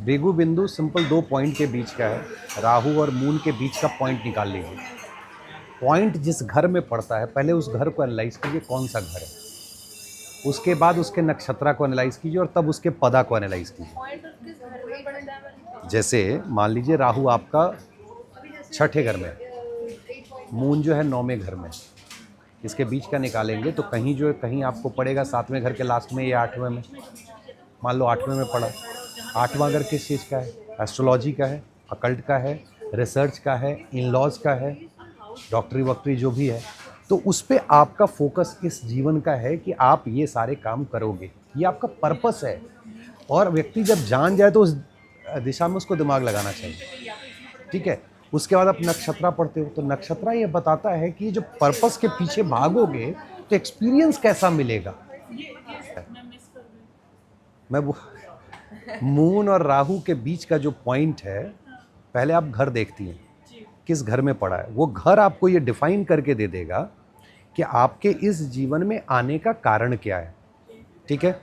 भृगु बिंदु simple 2 point के बीच का है, राहु और मून के बीच का पॉइंट निकाल लीजिए। पॉइंट जिस घर में पड़ता है पहले उस घर को एनालाइज कीजिए कौन सा घर है, उसके बाद उसके नक्षत्रा को एनालाइज कीजिए और तब उसके पदा को एनालाइज कीजिए। जैसे मान लीजिए राहु आपका 6ठे घर में, मून जो है 9वें घर में, इसके बीच का निकालेंगे तो कहीं जो है कहीं आपको पड़ेगा 7वें घर के लास्ट में या 8वें में। मान लो 8वें में पड़ा। 8वां घर किस चीज़ का है? एस्ट्रोलॉजी का है, अकल्ट का है, रिसर्च का है, इन लॉज का है, डॉक्टरी वक्टरी जो भी है। तो उस पर आपका फोकस इस जीवन का है कि आप ये सारे काम करोगे, ये आपका पर्पस है। और व्यक्ति जब जान जाए तो उस दिशा में उसको दिमाग लगाना चाहिए, ठीक है। उसके बाद आप नक्षत्रा पढ़ते हो तो नक्षत्रा ये बताता है कि जो पर्पस के पीछे भागोगे तो एक्सपीरियंस कैसा मिलेगा। मैं वो मून और राहु के बीच का जो पॉइंट है, पहले आप घर देखती हैं किस घर में पड़ा है, वो घर आपको ये डिफाइन करके दे देगा कि आपके इस जीवन में आने का कारण क्या है, ठीक है।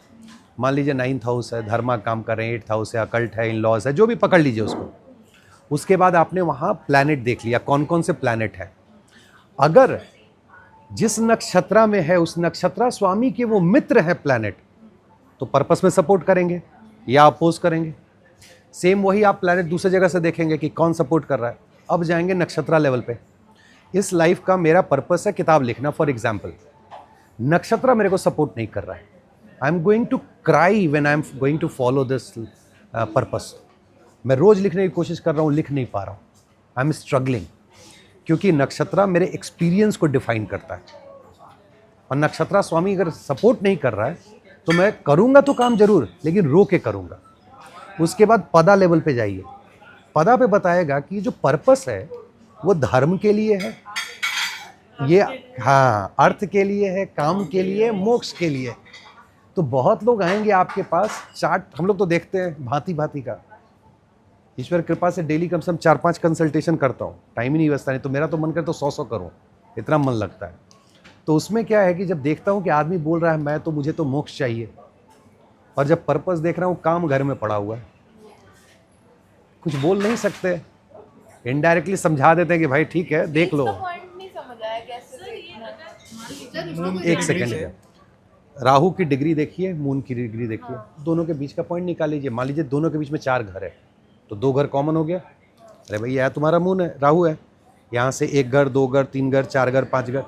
मान लीजिए 9th हाउस है, धर्मा काम कर रहे हैं, 8th हाउस है, अकल्ट है, इन लॉज है, जो भी पकड़ लीजिए उसको। उसके बाद आपने वहाँ प्लैनेट देख लिया, कौन कौन से प्लैनेट है। अगर जिस नक्षत्रा में है उस नक्षत्रा स्वामी के वो मित्र है प्लैनेट, तो पर्पस में सपोर्ट करेंगे या अपोज करेंगे। सेम वही आप प्लैनेट दूसरी जगह से देखेंगे कि कौन सपोर्ट कर रहा है। अब जाएंगे नक्षत्रा लेवल पे। इस लाइफ का मेरा पर्पस है किताब लिखना, फॉर एग्जाम्पल नक्षत्रा मेरे को सपोर्ट नहीं कर रहा है, I am going to cry when I am going to follow this purpose. मैं रोज लिखने की कोशिश कर रहा हूँ, लिख नहीं पा रहा हूँ, आई एम स्ट्रगलिंग, क्योंकि नक्षत्रा मेरे एक्सपीरियंस को डिफाइन करता है। और नक्षत्रा स्वामी अगर सपोर्ट नहीं कर रहा है तो मैं करूँगा तो काम जरूर, लेकिन रो के करूँगा। उसके बाद पदा लेवल पे जाइए, पदा पे बताएगा कि जो पर्पस है वो धर्म के लिए है, ये हाँ अर्थ के लिए है, काम के लिए, मोक्ष के लिए। तो बहुत लोग आएंगे आपके पास, चार्ट हम लोग तो देखते हैं भांति भांति का। ईश्वर कृपा से डेली कम से कम 4-5 कंसल्टेशन करता हूँ, टाइम ही नहीं बचता, नहीं तो मेरा तो मन करे तो 100 करूँ, इतना मन लगता है। तो उसमें क्या है कि जब देखता हूँ कि आदमी बोल रहा है मैं तो मुझे तो मोक्ष चाहिए, और जब पर्पस देख रहा हूँ काम घर में पड़ा हुआ है, कुछ बोल नहीं सकते, इनडायरेक्टली समझा देते हैं कि भाई ठीक है देख लो। एक सेकेंड है, राहु की डिग्री देखिए, मून की डिग्री देखिए, दोनों के बीच का पॉइंट निकाल लीजिए। मान लीजिए दोनों के बीच में 4 घर है तो 2 घर कॉमन हो गया। अरे भाई यह तुम्हारा मून है, राहु है, यहाँ से 1 घर, 2 घर, 3 घर, 4 घर, 5 घर,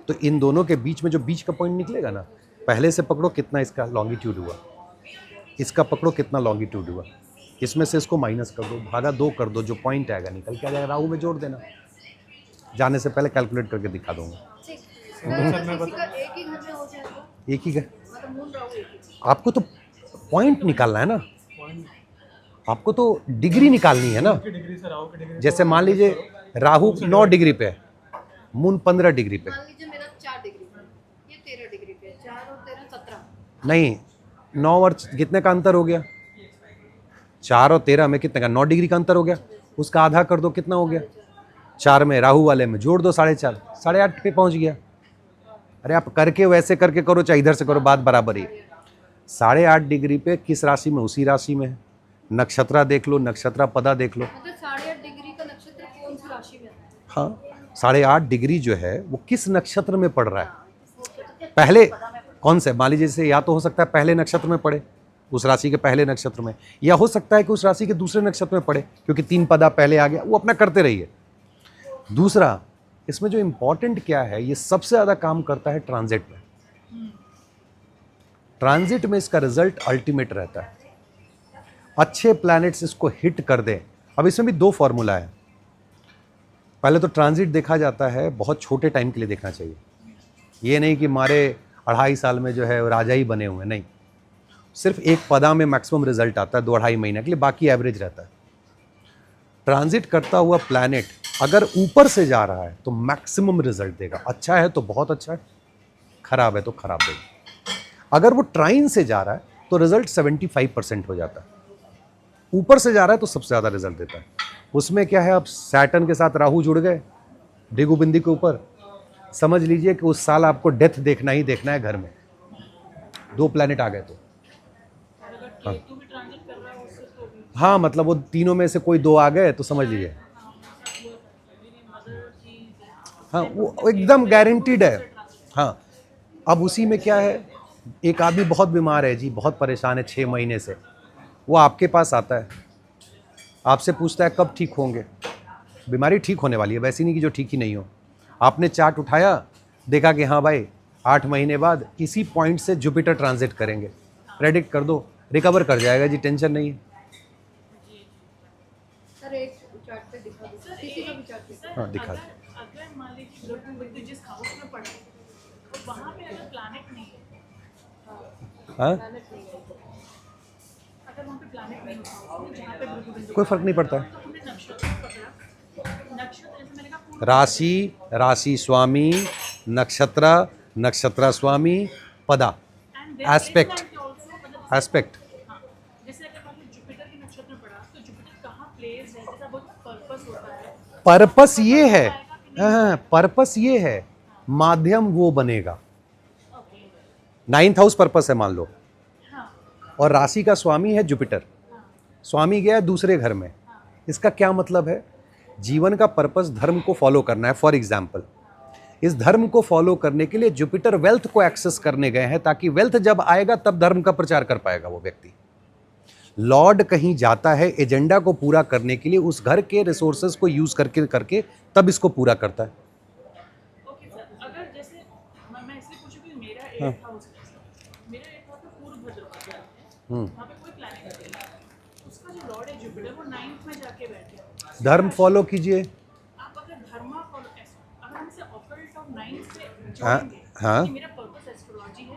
तो इन दोनों के बीच में जो बीच का पॉइंट निकलेगा ना, पहले से पकड़ो कितना इसका लॉन्गिट्यूड हुआ, इसका पकड़ो कितना लॉन्गिट्यूड हुआ, इसमें से इसको माइनस कर दो, भागा 2 कर दो, जो पॉइंट आएगा निकल के आ जाएगा, राहु में जोड़ देना। जाने से पहले कैलकुलेट करके दिखा दूंगा। एक ही घर, आपको तो पॉइंट निकालना है ना, आपको तो डिग्री निकालनी है ना। जैसे मान लीजिए राहु 9 डिग्री पे है, मून 15 डिग्री पे। मान लीजिए मेरा 4 डिग्री पे, ये 13 डिग्री पे, 4 और 13 17। नहीं, 9 और कितने का अंतर हो गया? 4 और 13 में कितने का? 9 डिग्री का अंतर हो गया, उसका आधा कर दो, कितना हो गया? 4 में, राहु वाले में जोड़ दो 4.5, 8.5 पे पहुंच गया। अरे आप करके वैसे करके करो चाहे इधर से करो, बात बराबर ही। 8.5 डिग्री पे किस राशि में? उसी राशि में है। नक्षत्रा देख लो, नक्षत्रा पदा देख लो। 8.5 डिग्री का नक्षत्र कौन सी राशि में है? हाँ, 8.5 डिग्री जो है वो किस नक्षत्र में पड़ रहा है? पहले कौन से? मान लीजिए जैसे या तो हो सकता है पहले नक्षत्र में पड़े, उस राशि के पहले नक्षत्र में, या हो सकता है कि उस राशि के दूसरे नक्षत्र में पड़े, क्योंकि 3 पदा पहले आ गया, वो अपना करते रहिए। दूसरा, इसमें जो इंपॉर्टेंट क्या है, ये सबसे ज्यादा काम करता है ट्रांजिट में। ट्रांजिट में इसका रिजल्ट अल्टीमेट रहता है। अच्छे प्लैनेट्स इसको हिट कर दें। अब इसमें भी 2 फॉर्मूला है। पहले तो ट्रांजिट देखा जाता है बहुत छोटे टाइम के लिए देखना चाहिए, ये नहीं कि मारे 2.5 साल में जो है राजा ही बने हुए, नहीं। सिर्फ एक पदा में मैक्सिमम रिजल्ट आता है 2-2.5 महीने के लिए, बाकी एवरेज रहता है। ट्रांजिट करता हुआ प्लैनेट अगर ऊपर से जा रहा है तो मैक्सिमम रिजल्ट देगा। अच्छा है तो बहुत अच्छा है, खराब है तो खराब देगा। अगर वो ट्राइन से जा रहा है तो रिजल्ट 75% हो जाता है। ऊपर से जा रहा है तो सबसे ज़्यादा रिजल्ट देता है। उसमें क्या है, अब सैटर्न के साथ राहु जुड़ गए भृगु बिंदी के ऊपर, समझ लीजिए कि उस साल आपको डेथ देखना ही देखना है घर में। 2 प्लैनेट आ गए तो हाँ। हाँ मतलब वो तीनों में से कोई दो आ गए तो समझ लीजिए, हाँ वो एकदम गारंटीड है। हाँ अब उसी में क्या है, एक आदमी बहुत बीमार है जी, बहुत परेशान है 6 महीने से, वो आपके पास आता है, आपसे पूछता है कब ठीक होंगे। बीमारी ठीक होने वाली है, वैसी नहीं कि जो ठीक ही नहीं हो। आपने चार्ट उठाया, देखा कि हाँ भाई 8 महीने बाद इसी पॉइंट से जुपिटर ट्रांजिट करेंगे, प्रेडिक्ट कर दो, रिकवर कर जाएगा जी, टेंशन नहीं है। सर एक चार्ट पे दिखा दो, किसी का भी चार्ट पे। हाँ दिखा दो। अगर मान लीजिए ग्रह बुध जिस हाउस में पड़ा है, तो वहाँ पे अगर प्लैनेट नहीं है, हाँ प्लैनेट नहीं है। अगर वहाँ पे प्लैनेट नहीं होता, जहाँ पे ग्रह बुध कोई फर्क नहीं पड़ता है। तो हमने नक्षत्र पकड़ा, नक्षत्र जैसे मैंने कहा पूर्व राशि, राशि स्वामी, नक्षत्र, नक्षत्र स्वामी, पदा, and एस्पेक्ट, also मतलब एस्पेक्ट। हाँ, जैसे अगर मान लो जुपिटर की नक्षत्र पड़ा, तो जुपिटर कहाँ प्लेस है, जैसा बहुत पर्पस होता है, पर्पस ये है, हाँ पर्पस ये है, माध्यम वो बनेगा। ओके, 9th हाउस पर्पस है मान लो, हाँ और राशि का स्वामी है जुपिटर, हाँ स्वामी गया है दूसरे घर में। इसका क्या मतलब है, जीवन का पर्पस धर्म को फॉलो करना है। फॉर एग्जाम्पल इस धर्म को फॉलो करने के लिए जुपिटर वेल्थ को एक्सेस करने गए हैं, ताकि वेल्थ जब आएगा तब धर्म का प्रचार कर पाएगा वो व्यक्ति। लॉर्ड कहीं जाता है एजेंडा को पूरा करने के लिए, उस घर के रिसोर्सेज को यूज करके तब इसको पूरा करता है। ओके सर, अगर जैसे मैं इसलिए पूछूं कि मेरा हाँ। 8th हाउस है सर, मेरा 8th हाउस में पूर्व भद्रवाह है, वहाँ पे कोई प्लैनेट नहीं है, उसका जो लॉर्ड है जुपिटर वो 9th में जाके बैठे हैं। धर्म फॉलो कीजिए। आप अगर धर्मा फॉलो, अगर हम इसे ऑकल्ट ऑफ 9th से हाँ, जोड़ेंगे, हाँ। कि मेरा पर्पस एस्ट्रोलॉजी है,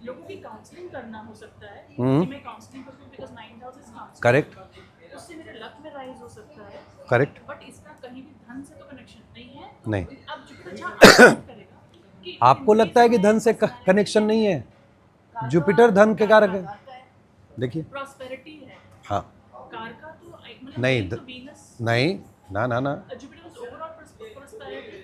लोगों की काउंसलिंग करना हो सकता है, कि मैं काउंसलिंग करूं because 9th house is counselling, correct, उससे मेरे लक में राइज हो सकता है, करेक्ट, बट इसका कहीं भी धन से तो कनेक्शन नहीं है। नहीं। अब जुपिटर जहाँ affect करेगा कि आपको लगता है कि धन से कनेक्शन नहीं है, जुपिटर धन के कारक है। देखिए प्रॉस्पेरिटी है, हाँ, कार का तो मतलब नहीं, तो वीनस, नहीं, ना ना ना, Jupiter is overall prosperity,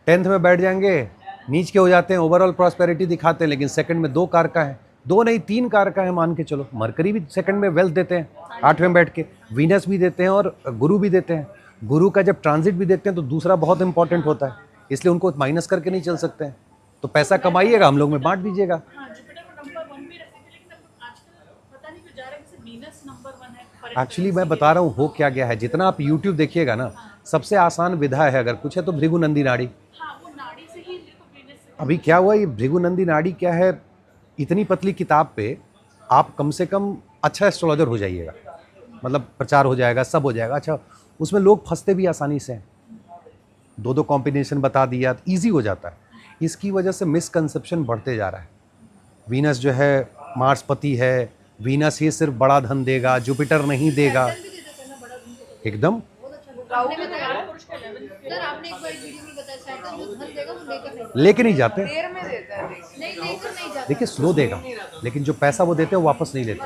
10th में बैठ जाएंगे, नीच के हो जाते हैं, ओवरऑल प्रॉस्पेरिटी दिखाते हैं, लेकिन सेकंड में 2 कारका है, 2 नहीं 3 कारका है मान के चलो। मरकरी भी सेकंड में वेल्थ देते हैं 8वें में बैठ के, वीनस भी देते हैं और गुरु भी देते हैं। गुरु का जब ट्रांजिट भी देखते हैं तो दूसरा बहुत इंपॉर्टेंट होता है, इसलिए उनको माइनस करके नहीं चल सकते हैं। तो पैसा कमाइएगा, हम लोग में बांट दीजिएगा। हाँ जुपिटर को नंबर 1 भी रखते थे, लेकिन अब आजकल पता नहीं क्यों जा रहा है जैसे वीनस नंबर 1 है foreign एक्चुअली मैं बता रहा हूँ हो क्या गया है, जितना आप यूट्यूब देखिएगा ना, सबसे आसान विधा है अगर कुछ है तो भृगुनंदी नाड़ी। हाँ वो नाड़ी से ही देखो वीनस से, अभी क्या हुआ, ये भृगुनंदी नाड़ी क्या है, इतनी पतली किताब पे आप कम से कम अच्छा एस्ट्रोलॉजर हो जाइएगा, मतलब प्रचार हो जाएगा, सब हो जाएगा। अच्छा उसमें लोग फंसते भी आसानी से हैं, 2 कॉम्बिनेशन बता दिया तो ईजी हो जाता है। इसकी वजह से मिसकंसेप्शन बढ़ते जा रहा है। वीनस जो है मार्स पति है, वीनस ही सिर्फ बड़ा धन देगा, जुपिटर नहीं देगा। भी दे देते हैं ना बड़ा धन को, एकदम बहुत अच्छा। आपने बताया पुरुष का 11th सर, आपने एक बार एक वीडियो में बताया सैटर्न जो धन देगा वो लेकर नहीं, लेके नहीं जाते, देर में देता है नहीं लेकर नहीं जाता। देखिए स्लो देगा, लेकिन जो पैसा वो देते हैं वो वापस नहीं लेते।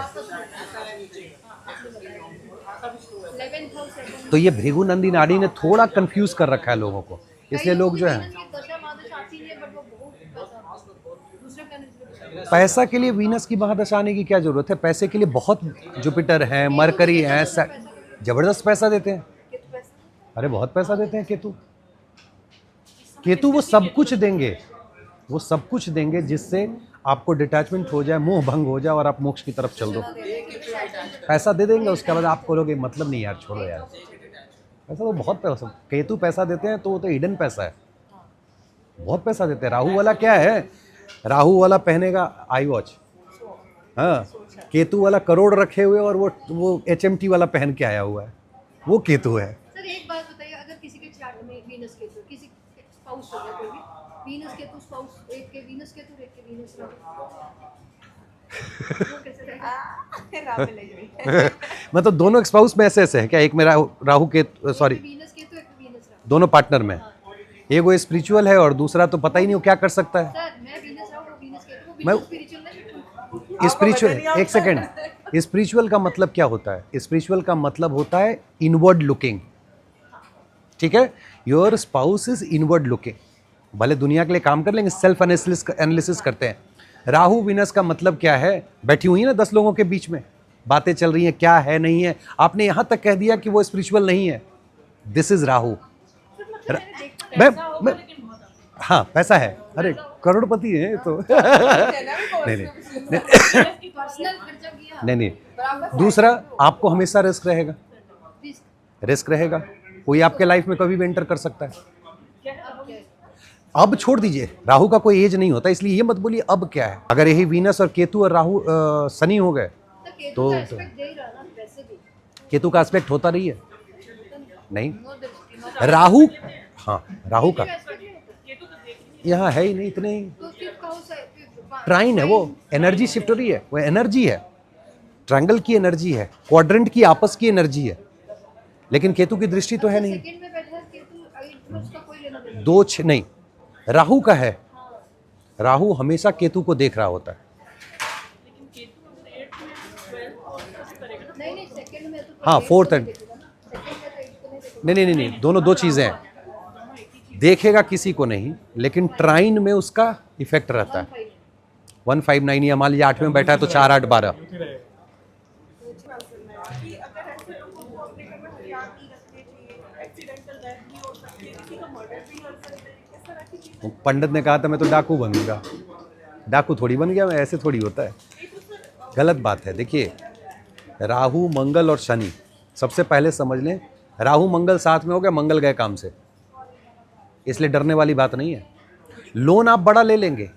11th हाउस सैटर्न तो ये भृगुनंदी नाड़ी ने थोड़ा कंफ्यूज कर रखा है लोगों को, इसलिए लोग जो है दशा महादशा आती है, बट वो बहुत पैसा दूसरे प्लैनेट से पैसा के लिए वीनस की महादशा आने की क्या जरूरत है, पैसे के लिए बहुत जुपिटर हैं, मरकरी हैं, जबरदस्त पैसा देते हैं। अरे बहुत पैसा देते हैं केतु। केतु वो सब कुछ देंगे, वो सब कुछ देंगे जिससे आपको डिटैचमेंट हो जाए, मोह भंग हो जाए और आप मोक्ष की तरफ चल दो। पैसा दे देंगे, उसके बाद आप बोलोगे मतलब नहीं यार, छोड़ो यार। पैसा तो बहुत पैसा, केतु पैसा देते हैं तो वो तो हिडन पैसा है, बहुत पैसा देते हैं। राहु वाला क्या है, राहु वाला पहनेगा आई वॉच, हाँ, केतु वाला करोड़ रखे हुए और वो HMT वाला पहन के आया हुआ है, वो केतु है। सर एक बात बताइए, अगर किसी के चार्ट में वीनस केतु, किसी स्पाउस हो गया कोई भी, वीनस केतु स्पाउस, एक के वीनस केतु एक के वीनस राहु, वो कैसे रहेगा? राह में लगी हुई। मतलब दोनों स्पाउस में ऐसे है क्या, एक में राहु के सॉरी वीनस केतु एक वीनस राहु। दोनों पार्टनर में, एक वो स्पिरिचुअल है और दूसरा तो पता ही नहीं वो क्या कर सकता है। सर मैं वीनस राहु, वो वीनस केतु, वो मैं- वीनस स्पिरिचुअल नहीं। स्पिरिचुअल, एक सेकेंड, स्पिरिचुअल का मतलब क्या होता है, स्पिरिचुअल का मतलब होता है इनवर्ड लुकिंग, ठीक है। Your spouse is inward looking, भले दुनिया के लिए काम कर लेंगे, सेल्फ एनालिसिस करते हैं। राहु विनस का मतलब क्या है, बैठी हुई है ना 10 लोगों के बीच में, बातें चल रही हैं, क्या है नहीं है, आपने यहाँ तक कह दिया कि वो स्पिरिचुअल नहीं है। This is Rahu. मैं हाँ पैसा है, अरे करोड़पति है ये तो नहीं नहीं पर्सनल खर्चा किया नहीं। दूसरा, आपको हमेशा रिस्क रहेगा, रिस्क रहेगा, कोई आपके लाइफ में कभी भी एंटर कर सकता है। अब छोड़ दीजिए, राहु का कोई एज नहीं होता, इसलिए ये मत बोलिए अब क्या है। अगर यही वीनस और केतु और राहु शनि हो गए तो एस्पेक्ट दे ही रहा ना वैसे भी। केतु का एस्पेक्ट होता नहीं है, नहीं राहु, हाँ राहु का यहाँ है ही नहीं, इतने ही तो फिफ्थ हाउस है, ट्राइन है, वो एनर्जी शिफ्ट हो रही है, वो एनर्जी है, ट्रायंगल की एनर्जी है, क्वाड्रेंट की आपस की एनर्जी है, लेकिन केतु की दृष्टि तो है नहीं। सेकंड में बैठा है केतु, उसका कोई लेना देना नहीं। 2 6 नहीं, राहु का है, राहु हमेशा केतु को देख रहा होता है। लेकिन केतु अगर 8th में 12th और कुछ करेगा ना, नहीं सेकंड में तो हाँ, fourth and- सेकंड में तो eighth को नहीं देखेगा। नहीं, दोनों 2 चीजें हैं, देखेगा किसी को नहीं, लेकिन ट्राइन में उसका इफेक्ट रहता है। 159 या मान लीजिए 8 में बैठा है तो 4 8 12। कि अगर ऐसे लोगों को अपने घर में हथियार नहीं रखने चाहिए, एक्सीडेंटल डेथ भी हो सकती है, किसी का मर्डर भी कर सकते हैं, इस तरह की चीजें। पंडित ने कहा था मैं तो डाकू बनूंगा, डाकू थोड़ी बन गया मैं, ऐसे थोड़ी होता है, गलत बात है। देखिए राहु मंगल और शनि, सबसे पहले समझ लें राहु मंगल साथ में हो गया, मंगल गए काम से, इसलिए डरने वाली बात नहीं है। लोन आप बड़ा ले लेंगे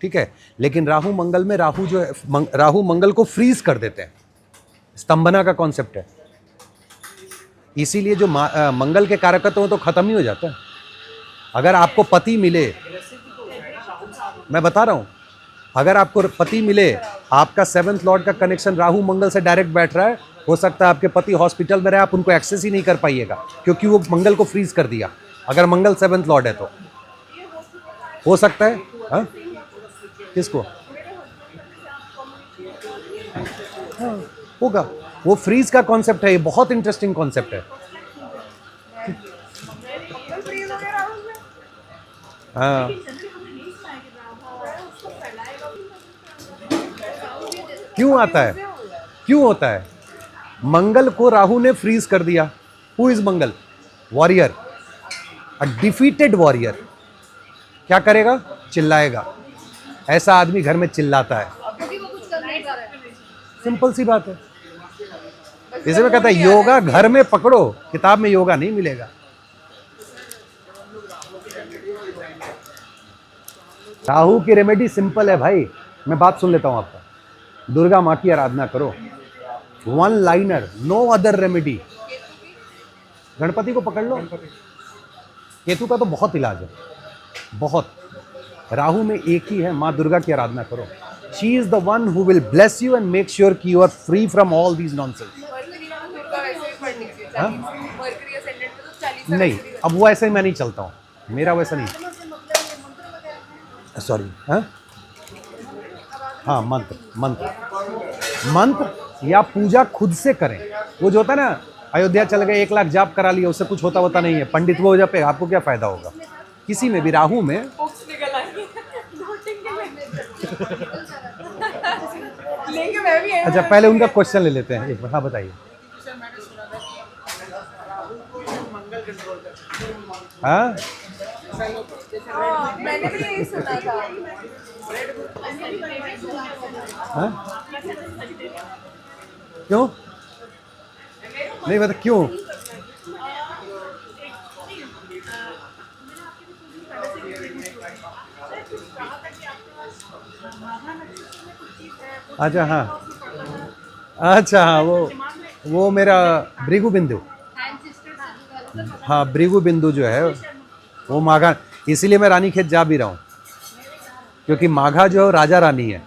ठीक है, लेकिन राहु मंगल में राहु जो है राहु मंगल को फ्रीज कर देते हैं, स्तंभना का कॉन्सेप्ट है, इसीलिए जो मंगल के कारकत्व तो खत्म ही हो जाता है। अगर आपको पति मिले, मैं बता रहा हूं, अगर आपको पति मिले, आपका 7th लॉर्ड का कनेक्शन राहु मंगल से डायरेक्ट बैठ रहा है, हो सकता है आपके पति हॉस्पिटल में रहे, आप उनको एक्सेस ही नहीं कर पाइएगा क्योंकि वो मंगल को फ्रीज कर दिया। अगर मंगल 7th लॉर्ड है तो हो सकता है। हाँ किसको? हाँ, होगा, वो फ्रीज का कॉन्सेप्ट है, ये बहुत इंटरेस्टिंग कॉन्सेप्ट है। हाँ क्यों आता है, क्यों होता है? मंगल को राहु ने फ्रीज कर दिया। Who is Mangal? Warrior, a defeated warrior. क्या करेगा? चिल्लाएगा। ऐसा आदमी घर में चिल्लाता है, क्योंकि वो कुछ कर नहीं पा रहा है। सिंपल सी बात है। इसे में कहता है योगा घर में पकड़ो, किताब में योगा नहीं मिलेगा। राहु की रेमेडी सिंपल है भाई, मैं बात सुन लेता हूं आपका। दुर्गा माँ की आराधना करो, 1 liner, no other remedy. Ganpati को पकड़ लो। केतु का तो बहुत इलाज है, बहुत। राहु में एक ही है, माँ दुर्गा की आराधना करो। She is the one who will bless you and make sure कि you are free from all these nonsense. नहीं, अब वो ऐसे ही मैं नहीं चलता हूँ, मेरा वैसा नहीं। सॉरी, हाँ मंत्र या पूजा खुद से करें। वो जो होता है ना, अयोध्या चल गए 1 लाख जाप करा लिया, उससे कुछ होता नहीं है, पंडित वो हो जाए, आपको क्या फायदा होगा? किसी में भी, राहु में लेंगे मैं भी है। अच्छा पहले उनका क्वेश्चन ले लेते हैं एक बार। हाँ बताइए। हाँ मैंने भी यही सुना था। हाँ क्यों नहीं बता, क्यों? अच्छा हाँ, अच्छा हाँ, वो मेरा भृगु बिंदु, हाँ भृगु बिंदु जो है वो माघा, इसीलिए मैं रानीखेत जा भी रहा हूँ, क्योंकि माघा जो है राजा रानी है,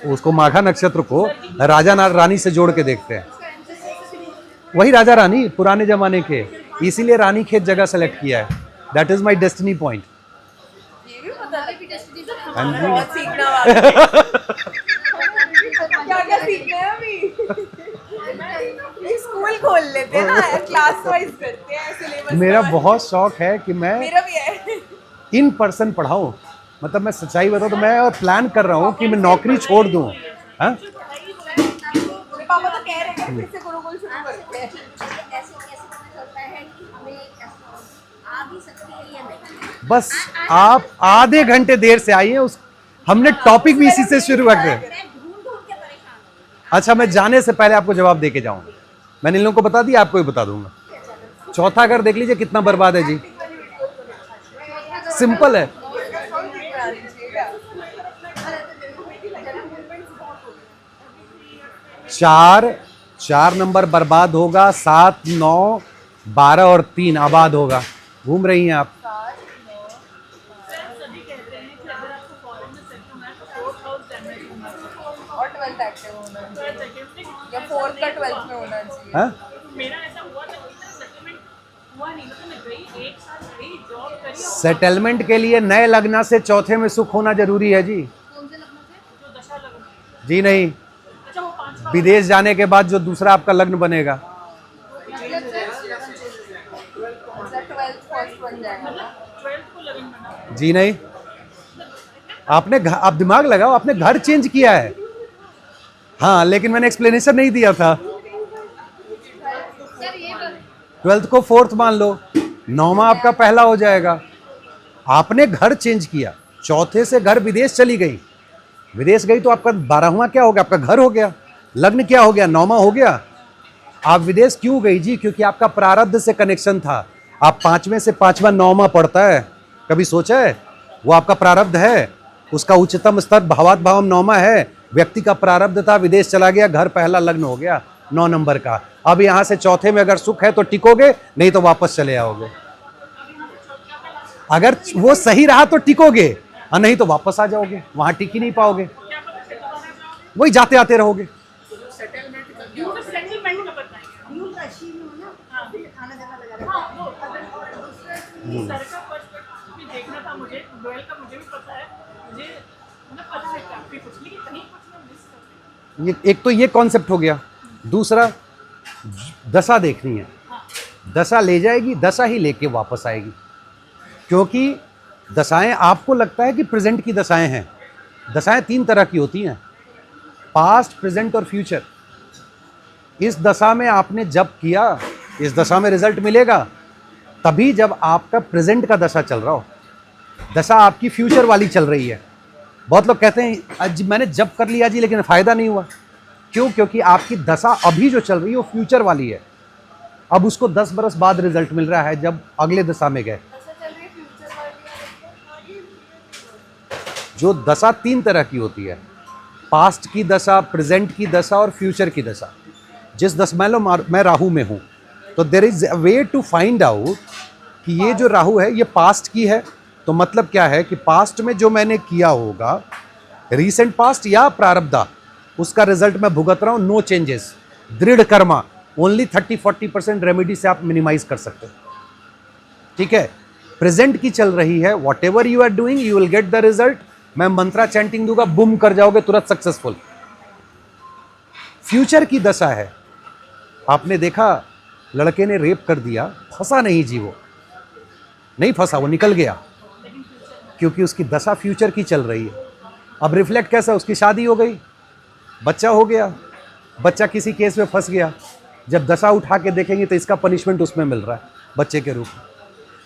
उसको माघा नक्षत्र को राजा रानी से जोड़ के देखते हैं। वही राजा रानी पुराने जमाने के, इसीलिए रानीखेत जगह सेलेक्ट किया है। That is my destiny point. बहुत सीखना वाला है। क्या सीखना है अभी? स्कूल खोल लेते हैं ना, क्लास वाइज करते हैं सिलेबस। मेरा बहुत शौक है कि मैं मेरा भी है। इन पर्सन पढ़ाऊँ, मतलब मैं सच्चाई बताऊँ तो मैं प्लान कर रहा हूँ कि मैं नौकरी छोड़ दूँ। हाँ कह रहे हैं फिर से गुरुकुल शुरू करते हैं। ऐसे कैसे पता चलता है कि हमें आ भी सकती है या नहीं? बस आप आधे घंटे देर से आइए, उस हमने टॉपिक भी इसी से शुरू कर दिया। मैं ढूंढ ढूंढ के परेशान हूँ। अच्छा, मैं जाने से पहले आपको जवाब दे के जाऊंगा। मैंने इन लोगों को बता दिया, आपको भी बता दूंगा। चौथा घर देख लीजिए कितना बर्बाद है जी। सिंपल है। चार नंबर बर्बाद होगा, 7, 9, 12 और 3 आबाद होगा। घूम रही हैं आप। सभी कहते हैं कि अगर आपको फॉरेन में सेट होना है तो 4th हाउस डैमेज होना चाहिए और 12th एक्टिव होना चाहिए तो सेकंड या 4th का 12th में होना चाहिए। हाँ? मेरा ऐसा हुआ था कि मेरा सेटलमेंट हुआ नहीं, मतलब मैं गई 1 साल गई जॉब करी और सेटलमेंट के लिए नए लग्न से चौथे में सुख होना जरूरी है जी। कौन से लग्न थे? जो दशा लग्न, जी नहीं, अच्छा वो 5वां विदेश जाने के बाद जो दूसरा आपका लग्न बनेगा। अच्छा 12th फर्स्ट बन जाएगा। 12th को लग्न बना। जी नहीं, आप दिमाग लगाओ, आपने घर चेंज किया है। हाँ, लेकिन मैंने एक्सप्लेनेशन नहीं दिया था। सर ये 12th को 4th मान लो, 9वां आपका पहला हो जाएगा। आपने घर चेंज किया, चौथे से घर विदेश चली गई। विदेश गई तो आपका 12वां क्या हो गया? आपका घर हो गया। लग्न क्या हो गया? 9वां हो गया। आप विदेश क्यों गई जी? क्योंकि आपका प्रारब्ध से कनेक्शन था। आप 5वें से 5वां 9वां पढ़ता है, कभी सोचा है? वो आपका प्रारब्ध है, उसका उच्चतम स्तर भावात भावम 9वां है। व्यक्ति का प्रारब्ध था, विदेश चला गया, घर पहला लग्न हो गया 9 नंबर का। अब यहाँ से चौथे में अगर सुख है तो टिकोगे, नहीं तो वापस चले आओगे। अगर वो सही रहा तो टिकोगे और नहीं तो वापस आ जाओगे, वहां टिक ही नहीं पाओगे, वही जाते आते रहोगे। सेटलमेंट का बताएंगे न्यू राशि में हो ना, फिर आना जाना लगा रहता हाँ वो सर का पर्सपेक्टिव भी देखना था मुझे, डोएल का मुझे भी पता है, मुझे मतलब पता है काफी कुछ, लेकिन कहीं कुछ मैं मिस कर रही ये एक तो ये कॉन्सेप्ट हो गया। दूसरा, दशा देखनी है। दशा ले जाएगी, दशा ही लेके वापस आएगी। क्योंकि दशाएं, आपको लगता है कि प्रेजेंट की दशाएं हैं। दशाएं 3 तरह की होती हैं, पास्ट, प्रेजेंट और फ्यूचर। इस दशा में आपने जब किया, इस दशा में रिजल्ट मिलेगा तभी जब आपका प्रेजेंट का दशा चल रहा हो। दशा आपकी फ्यूचर वाली चल रही है। बहुत लोग कहते हैं आज मैंने जब कर लिया जी लेकिन फ़ायदा नहीं हुआ। क्यों? क्योंकि आपकी दशा अभी जो चल रही है वो फ्यूचर वाली है। अब उसको 10 बरस बाद रिजल्ट मिल रहा है जब अगले दशा में गए। जो दशा 3 तरह की होती है, पास्ट की दशा, प्रेजेंट की दशा और फ्यूचर की दशा। जिस दशा मैं राहु में हूँ तो there is a way to find out कि ये जो राहु है ये पास्ट की है। तो मतलब क्या है कि पास्ट में जो मैंने किया होगा, रीसेंट पास्ट या प्रारब्धा, उसका रिजल्ट मैं भुगत रहा हूँ। नो चेंजेस, दृढ़ कर्मा। ओनली 30-40% रेमेडी से आप मिनिमाइज कर सकते हो। ठीक है, प्रेजेंट की चल रही है, whatever you are doing you will get the result. मैं मंत्रा चैंटिंग दूंगा, बुम कर जाओगे, तुरंत सक्सेसफुल। फ्यूचर की दशा है, आपने देखा लड़के ने रेप कर दिया, फंसा नहीं जी, वो नहीं फंसा, वो निकल गया क्योंकि उसकी दशा फ्यूचर की चल रही है। अब रिफ्लेक्ट कैसा, उसकी शादी हो गई, बच्चा हो गया, बच्चा किसी केस में फंस गया। जब दशा उठा के देखेंगे तो इसका पनिशमेंट उसमें मिल रहा है बच्चे के रूप में।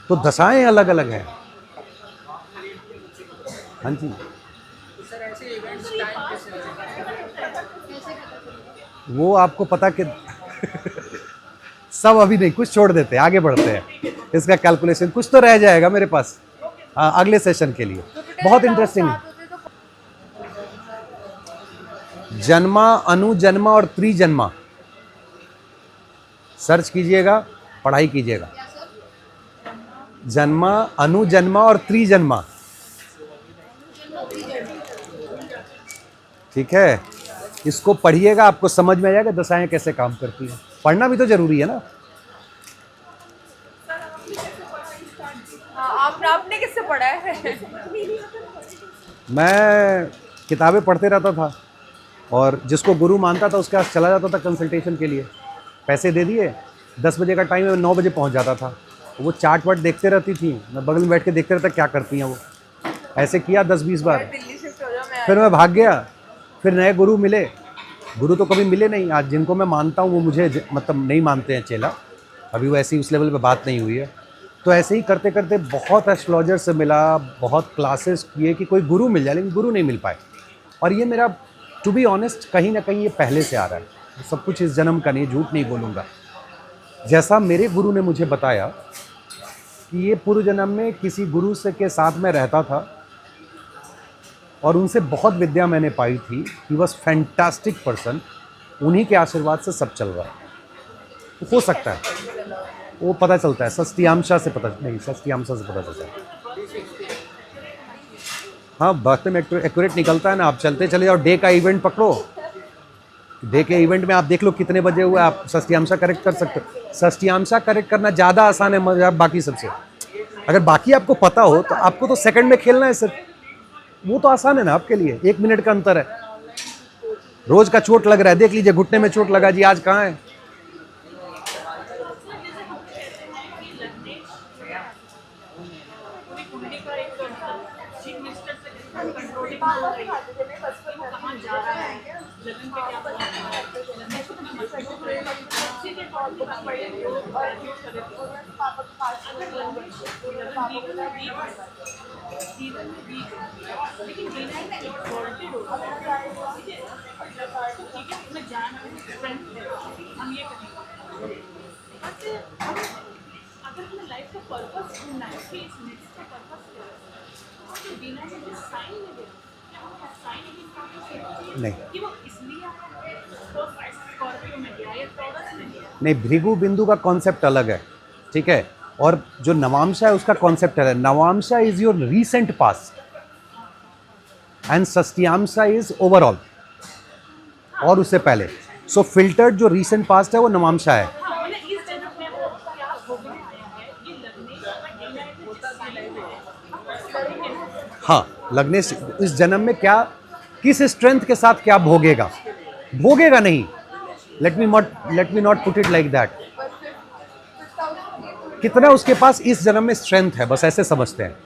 तो दशाएं अलग अलग हैं। हाँ जी, वो आपको पता कि सब अभी नहीं, कुछ छोड़ देते हैं, आगे बढ़ते हैं। इसका कैलकुलेशन कुछ तो रह जाएगा मेरे पास अगले सेशन के लिए। बहुत इंटरेस्टिंग है। जन्मा, अनुजन्मा और त्रिजन्मा सर्च कीजिएगा, पढ़ाई कीजिएगा। जन्मा, अनुजन्मा और त्रिजन्मा। ठीक है, इसको पढ़िएगा, आपको समझ में आ जाएगा दशाएं कैसे काम करती हैं। पढ़ना भी तो जरूरी है ना। आपने किससे पढ़ा है? मैं किताबें पढ़ते रहता था और जिसको गुरु मानता था उसके पास चला जाता था कंसल्टेशन के लिए। पैसे दे दिए, 10 बजे का टाइम है, 9 बजे पहुंच जाता था। वो चार्ट वाट देखते रहती थी, मैं बगल में बैठ के देखते रहता क्या करती हैं वो। ऐसे किया 10-20 बार, दिल्ली शिफ्ट हो जाओ, मैं फिर मैं भाग गया। फिर नए गुरु मिले, गुरु तो कभी मिले नहीं, आज जिनको मैं मानता हूँ वो मुझे मतलब नहीं मानते हैं चेला, अभी वो ऐसी उस लेवल पे बात नहीं हुई है। तो ऐसे ही करते करते बहुत एस्ट्रोलॉजर से मिला, बहुत क्लासेस किए कि कोई गुरु मिल जाए, लेकिन गुरु नहीं मिल पाए। और ये मेरा टू बी ऑनेस्ट कहीं ना कहीं ये पहले से आ रहा है, सब कुछ इस जन्म का नहीं, झूठ नहीं बोलूँगा। जैसा मेरे गुरु ने मुझे बताया कि ये पूर्व जन्म में किसी गुरु से के साथ में रहता था और उनसे बहुत विद्या मैंने पाई थी। ही वॉज फैंटास्टिक पर्सन, उन्हीं के आशीर्वाद से सब चल रहा है। हो सकता है, वो पता चलता है षष्टियांशा से, पता नहीं षष्टियांशा से पता चलता है। हाँ, बर्थ में एक्यूरेट निकलता है ना। आप चलते चले जाओ, डे का इवेंट पकड़ो, डे के इवेंट में आप देख लो कितने बजे हुआ, आप षष्टियांशा करेक्ट कर सकते हो। षष्टियांशा करेक्ट करना ज़्यादा आसान है मजा बाकी सबसे। अगर बाकी आपको पता हो तो आपको तो सेकंड में खेलना है सिर्फ, वो तो आसान है ना आपके लिए, 1 मिनट का अंतर है। रोज का चोट लग रहा है, देख लीजिए घुटने में चोट लगा जी, आज कहाँ है। पूरी कुंडली का एक चीफ मिनिस्टर से कंट्रोलिंग हो रही है कि वो कहाँ जा रहा है, लगन पे क्या बना रहा है, लगन को मैं मजबूत रहेगा सीधे तौर पर काम करेंगे और जो करे अगर लगन वीक है, सीजन में वीक है, लेकिन डीना में एक्सप्लोरेटिव हो रहा है, ठीक है, मैं जान स्ट्रेंथ है, हम ये करेंगे। बट अगर हमें लाइफ का पर्पस ढूंढना है कि इस नेक्स्ट का पर्पस क्या है, तो बिना में जो साइन में गया, क्या हम साइन भी नहीं कि वो इसलिए आया है, तो स्कॉर्पियो में गया या टॉरस में गया। नहीं, भृगु बिंदु का कॉन्सेप्ट अलग है, ठीक है। और जो नवांशा है उसका कॉन्सेप्ट अलग है। Navamsa is your recent past and Shashtiamsa is overall, और उससे पहले। सो फिल्टर्ड जो रीसेंट पास्ट है वो नवांशा है। हाँ, मतलब इस जन्म में वो क्या भोगने आया है, ये लगने का डीना है जो साइन है। हाँ, लगने से इस जन्म में क्या, किस स्ट्रेंथ के साथ क्या भोगेगा, भोगेगा नहीं। Let me not put it like that. कितना उसके पास इस जन्म में स्ट्रेंथ है, बस ऐसे समझते हैं।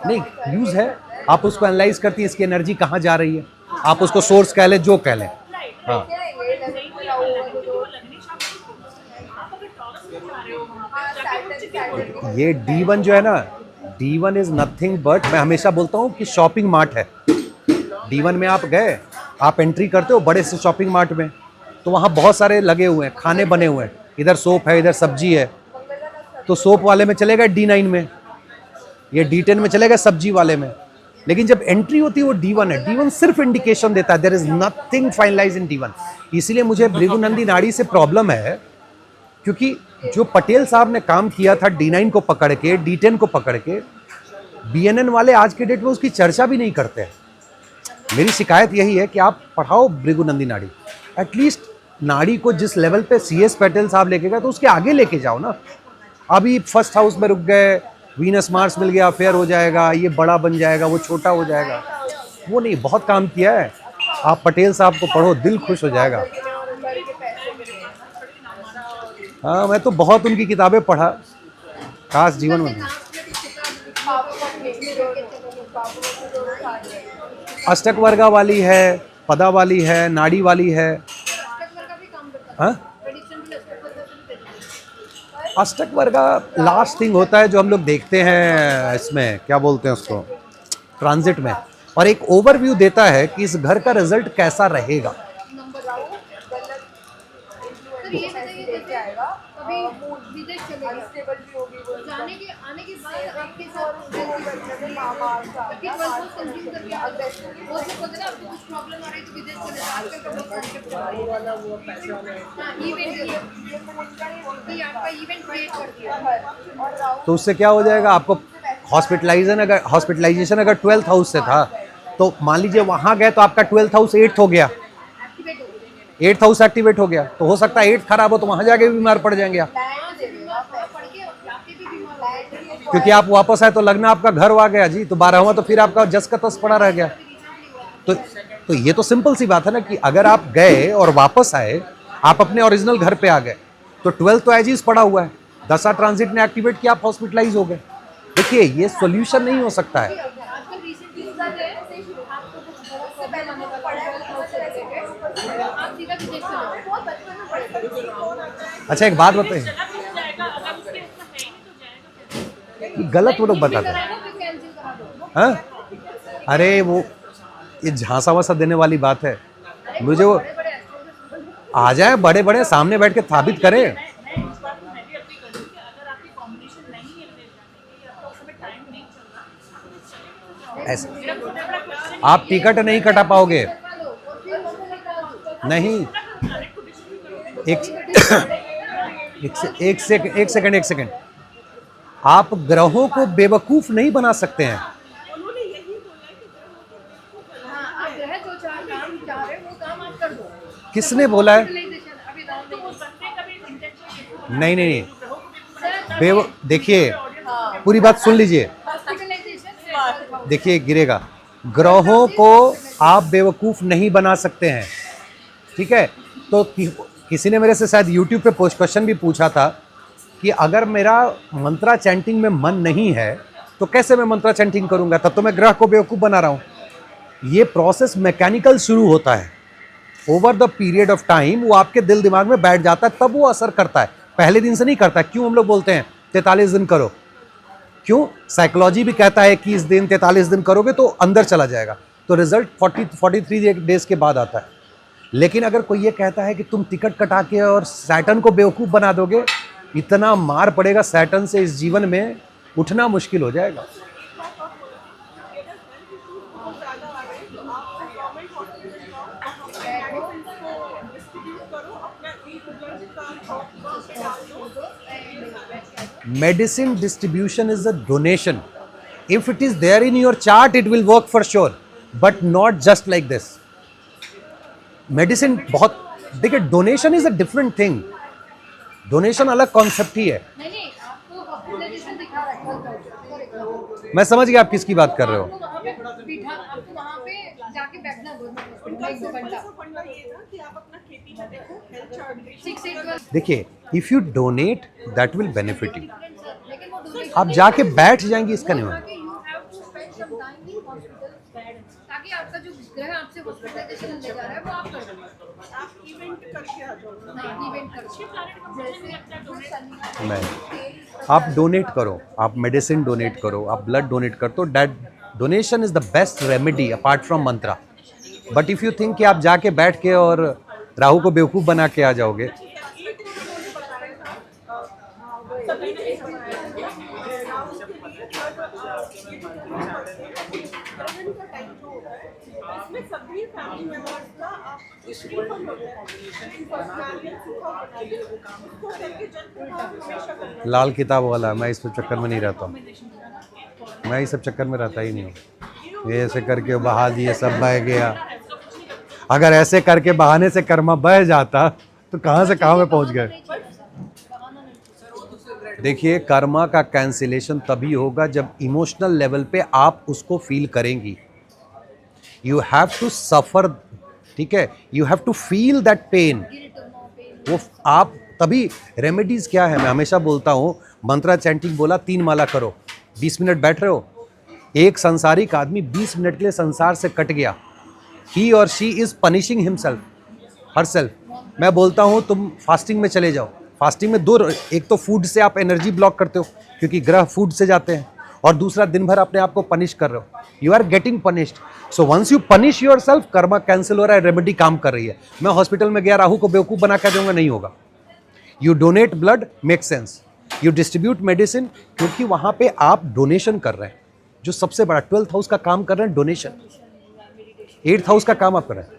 नहीं, यूज है, आप उसको एनालाइज करती हैं, इसकी एनर्जी कहाँ जा रही है, आप उसको सोर्स कह लें, जो कह लें। हाँ, ये D1 जो है ना, D1 इज नथिंग बट, मैं हमेशा बोलता हूँ कि शॉपिंग मार्ट है। D1 में आप गए, आप एंट्री करते हो बड़े से शॉपिंग मार्ट में, तो वहाँ बहुत सारे लगे हुए हैं, खाने बने हुए हैं, इधर सोप है, इधर सब्जी है। तो सोप वाले में चलेगा D9 में, ये D10 में चलेगा सब्जी वाले में। लेकिन जब एंट्री होती है वो D1 है। D1 सिर्फ इंडिकेशन देता है, there is nothing finalize in D1। इसीलिए मुझे भृगुनंदी नाड़ी से प्रॉब्लम है, क्योंकि जो पटेल साहब ने काम किया था D9 को पकड़ के, D10 को पकड़ के, BNN वाले आज के डेट में उसकी चर्चा भी नहीं करते हैं। मेरी शिकायत यही है कि आप पढ़ाओ भृगुनंदी नाड़ी, एटलीस्ट नाड़ी को जिस लेवल पे CS पटेल साहब लेके गए तो उसके आगे लेके जाओ ना। अभी फर्स्ट हाउस में रुक गए, वीनस मार्स मिल गया, फेयर हो जाएगा, ये बड़ा बन जाएगा, वो छोटा हो जाएगा, वो नहीं। बहुत काम किया है, आप पटेल साहब को पढ़ो, दिल खुश हो जाएगा। हाँ, मैं तो बहुत उनकी किताबें पढ़ा, काश जीवन में। अष्टक वर्गा वाली है, पदा वाली है, नाड़ी वाली है। हाँ, अष्टक वर्गा लास्ट थिंग होता है जो हम लोग देखते हैं इसमें, क्या बोलते हैं उसको, ट्रांजिट में, और एक ओवरव्यू देता है कि इस घर का रिजल्ट कैसा रहेगा। अभी विदेश चले गए, जाने के आने के बाद आपके साथ कंज्यूम करके वो सब बोलते हैं आपको कुछ प्रॉब्लम आ रही है तो विदेश चले जाओ, आजकल का बहुत कॉन्सेप्ट हाँ, इवेंट कि आपका इवेंट क्रिएट कर दिया। तो उससे क्या हो जाएगा, आपको हॉस्पिटलाइजेशन अगर 12th हाउस से था, तो मान लीजिए वहाँ गए तो आपका 12th हाउस 8th हो गया, 8th हाउस एक्टिवेट हो गया, तो हो सकता है 8th खराब हो तो वहाँ जाके भी बीमार पड़ जाएंगे आप, क्योंकि आप वापस आए तो लगना आपका घर आ गया जी, तो 12वां तो फिर आपका जस का तस पड़ा रह गया। तो ये तो सिंपल सी बात है ना कि अगर आप गए और वापस आए, आप अपने ओरिजिनल घर पे आ गए, तो 12th तो एज इज पड़ा हुआ है, 10वां ट्रांजिट ने एक्टिवेट किया, आप हॉस्पिटलाइज हो गए। देखिए, ये सॉल्यूशन नहीं हो सकता है। बेटा विदेश चले जाओ। बहुत बचपन में पढ़े थे कि कौन आता है अच्छा एक बात बताइए, चला कैसे जाएगा अगर उसके उसका है ही नहीं तो जाएगा कैसे? गलत वो लोग बताते हैं। कराएगा फिर कैंसिल करा दो। हाँ अरे वो ये झांसा वासा देने वाली बात है। मुझे वो बड़े एस्ट्रोलॉजर आ जाए बड़े बड़े सामने बैठ के साबित करें। मैं इस बात में मैं भी अग्री करूँ कि अगर आपकी कॉम्बिनेशन नहीं है ले जाने की या आपका उस समय टाइम नहीं चल रहा तो चले कैसे ऐसे मेरा सबसे बड़ा क्वेश्चन आप टिकट नहीं कटा पाओगे। करवा लो और फिर वो निकाल दो। नहीं प्लैनेट को डिस्ट्रीब्यूट करो। एक सेकंड आप ग्रहों को बेवकूफ नहीं बना सकते हैं। उन्होंने यही बोला है कि ग्रहों को बेवकूफ बनाना हाँ, आप ग्रह जो चार काम चाह रहे हो वो काम आप कर दो। किसने बोला है? Civilization अभी दाम नहीं है। बंदे का भी इंटेंशन नहीं सर, बेव देखिए पूरी बात सुन लीजिए। Hospitalization देखिए गिरेगा। ग्रहों को आप बेवकूफ नहीं बना सकते हैं, ठीक है? तो किसी ने मेरे से शायद YouTube पे क्वेश्चन भी पूछा था कि अगर मेरा मंत्रा चैंटिंग में मन नहीं है तो कैसे मैं मंत्रा चैंटिंग करूंगा? तब तो मैं ग्रह को बेवकूफ बना रहा हूं। ये प्रोसेस मैकेनिकल शुरू होता है, over the period of time वो आपके दिल दिमाग में बैठ जाता है, तब वो असर करता है, पहले दिन से नहीं करता। क्यों हम लोग बोलते हैं 43 दिन करो? क्यों? साइकोलॉजी भी कहता है कि इस दिन 43 दिन करोगे तो अंदर चला जाएगा, तो रिजल्ट 43 डेज के बाद आता है। लेकिन अगर कोई ये कहता है कि तुम टिकट कटा के और सैटर्न को बेवकूफ़ बना दोगे, इतना मार पड़ेगा सैटर्न से, इस जीवन में उठना मुश्किल हो जाएगा। ज़्यादा आ रहे हैं तो आप गवर्नमेंट हॉस्पिटल जाओ, वहाँ पे मेडिसिन को डिस्ट्रीब्यूट करो, अपना ब्लड का वहाँ पे डाल दो। Medicine distribution is a donation. If it is there in your chart, it will work for sure, but not just like this. Medicine बहुत देखिए, donation is a different thing. Donation अलग कॉन्सेप्ट ही है। नहीं आपको हॉस्पिटलाइजेशन दिखा रहा है। मैं समझ गया आप किसकी बात कर रहे हो। आपको वहाँ पे जाके बैठना उनका एक दो सिंपल घंटा। सा फंडा ये था कि आप अपना खेती में देखो, हेल्थ चार्ट देखो। 6 8 12 देखिए, if you donate that will benefit you. लेकिन वो donation आप जाके बैठ जाएंगे इसका नहीं होगा। you have to spend some time in hospital ताकि आपका जो ग्रह आपसे हॉस्पिटलाइजेशन ले जा रहा है वो आप कर दो। आप इवेंट करके आ जाओ। हाँ, इवेंट कर नहीं, आप डोनेट करो, आप मेडिसिन डोनेट करो, आप ब्लड डोनेट कर दो। That donation is the best remedy apart from Mantra. But if you think कि आप जाके बैठ के और राहु को बेवकूफ़ बना के आ जाओगे, इसमें सभी फैमिली मेंबर्स का आप श्रीफल होता है, पर्सनैलिटी सूखा बना दो, उसको करके जल प्रभाव हमेशा करना है। लाल किताब वाला, मैं इस चक्कर में नहीं रहता हूँ। मैं इस सब चक्कर में रहता ही नहीं हूँ। ये ऐसे करके बहा दिए, सब बह गया। अगर ऐसे करके बहाने से कर्मा बह जाता तो कहाँ से कहाँ में पहुँच गए। देखिए, कर्मा का कैंसिलेशन तभी होगा जब इमोशनल लेवल पे आप उसको फील करेंगी। यू हैव टू सफर, ठीक है, you have to feel that pain. वो आप तभी, रेमेडीज क्या है, मैं हमेशा बोलता हूँ, मंत्रा चैंटिंग बोला, 3 माला करो, 20 मिनट बैठ रहे हो। एक संसारिक आदमी 20 मिनट के लिए संसार से कट गया। ही और she is punishing himself, herself. मैं बोलता हूँ तुम फास्टिंग में चले जाओ। फास्टिंग में 2, एक तो फूड से आप एनर्जी ब्लॉक करते हो क्योंकि ग्रह फूड से जाते हैं, और दूसरा दिन भर अपने आप को पनिश कर रहे हो। You are getting punished. So once you punish yourself, karma cancel हो रहा है, रेमेडी काम कर रही है। मैं हॉस्पिटल में गया, राहु को बेवकूफ़ बना कर दूंगा, नहीं होगा। You donate blood, make sense. You distribute medicine, क्योंकि वहाँ पे आप डोनेशन कर रहे हैं। जो सबसे बड़ा 12th हाउस का काम कर रहे हैं डोनेशन, 8th हाउस का काम आप कर रहे हैं।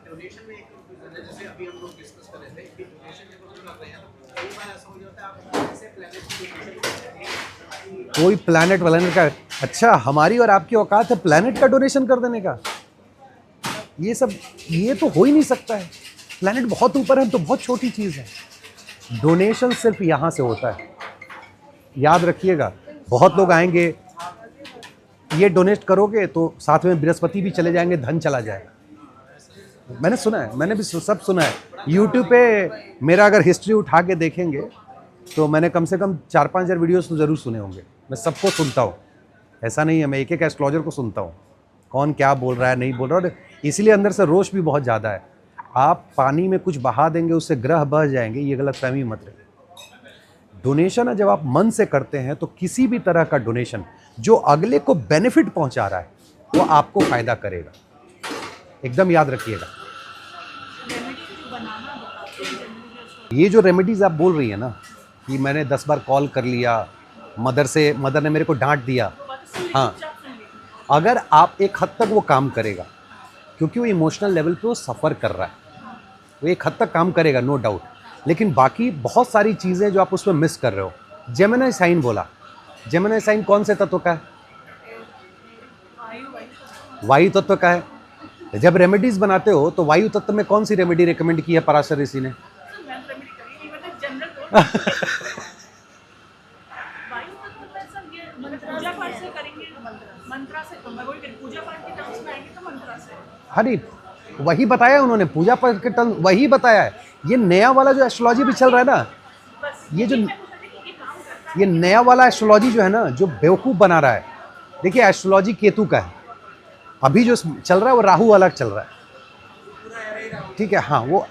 कोई प्लैनेट व्लैनेट का, अच्छा हमारी और आपकी औकात है प्लैनेट का डोनेशन कर देने का? ये सब, ये तो हो ही नहीं सकता है। प्लैनेट बहुत ऊपर है, तो बहुत छोटी चीज़ है। डोनेशन सिर्फ यहाँ से होता है, याद रखिएगा। बहुत लोग आएंगे, ये डोनेट करोगे तो साथ में बृहस्पति भी चले जाएंगे, धन चला जाएगा। मैंने सुना है, मैंने भी सब सुना है। यूट्यूब पे मेरा अगर हिस्ट्री उठा के देखेंगे तो मैंने कम से कम 4-5 हज़ार वीडियोस तो ज़रूर सुने होंगे। मैं सबको सुनता हूँ, ऐसा नहीं है, मैं एक एक एस्ट्रोलॉजर को सुनता हूँ, कौन क्या बोल रहा है, नहीं बोल रहा है। और इसीलिए अंदर से रोष भी बहुत ज़्यादा है। आप पानी में कुछ बहा देंगे उससे ग्रह बह जाएंगे, ये गलत फहमी मत रहे। डोनेशन है जब आप मन से करते हैं तो किसी भी तरह का डोनेशन जो अगले को बेनिफिट पहुंचा रहा है वो आपको फायदा करेगा, एकदम याद रखिएगा। ये जो रेमेडीज आप बोल रही है ना कि मैंने 10 बार कॉल कर लिया, मदर ने मेरे को डांट दिया, हाँ, अगर आप एक हद तक वो काम करेगा, क्योंकि वो इमोशनल लेवल पे वो सफ़र कर रहा है, वो एक हद तक काम करेगा, नो डाउट। लेकिन बाकी बहुत सारी चीज़ें जो आप उसमें मिस कर रहे हो। जेमिनी साइन बोला, जेमिनी साइन कौन से तत्व का है? वायु तत्व का है। जब रेमेडीज बनाते हो तो वायु तत्व में कौन सी रेमेडी रिकमेंड की है पराशर ऋषि ने? हरी वही बताया उन्होंने, पूजा पाठ के टर्म वही बताया है। ये नया वाला जो एस्ट्रोलॉजी भी चल रहा है ना, ये नया वाला एस्ट्रोलॉजी जो है ना, जो बेवकूफ़ बना रहा है। देखिए एस्ट्रोलॉजी केतु का है, अभी जो चल रहा है वो राहु वाला चल रहा है, ठीक है। हाँ, वो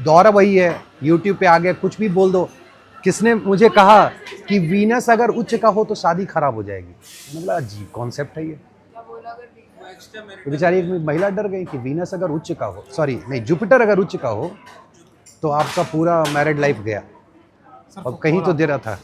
दौरा वही है, यूट्यूब पे आ गया कुछ भी बोल दो। किसने मुझे कहा कि वीनस अगर उच्च का हो तो शादी खराब हो जाएगी, मैंने बोला अजीब कॉन्सेप्ट है ये। तो बेचारी एक महिला डर गई कि वीनस अगर उच्च का हो, सॉरी नहीं, जुपिटर अगर उच्च का हो तो आपका पूरा मैरिड लाइफ गया। अब कहीं तो दे रहा था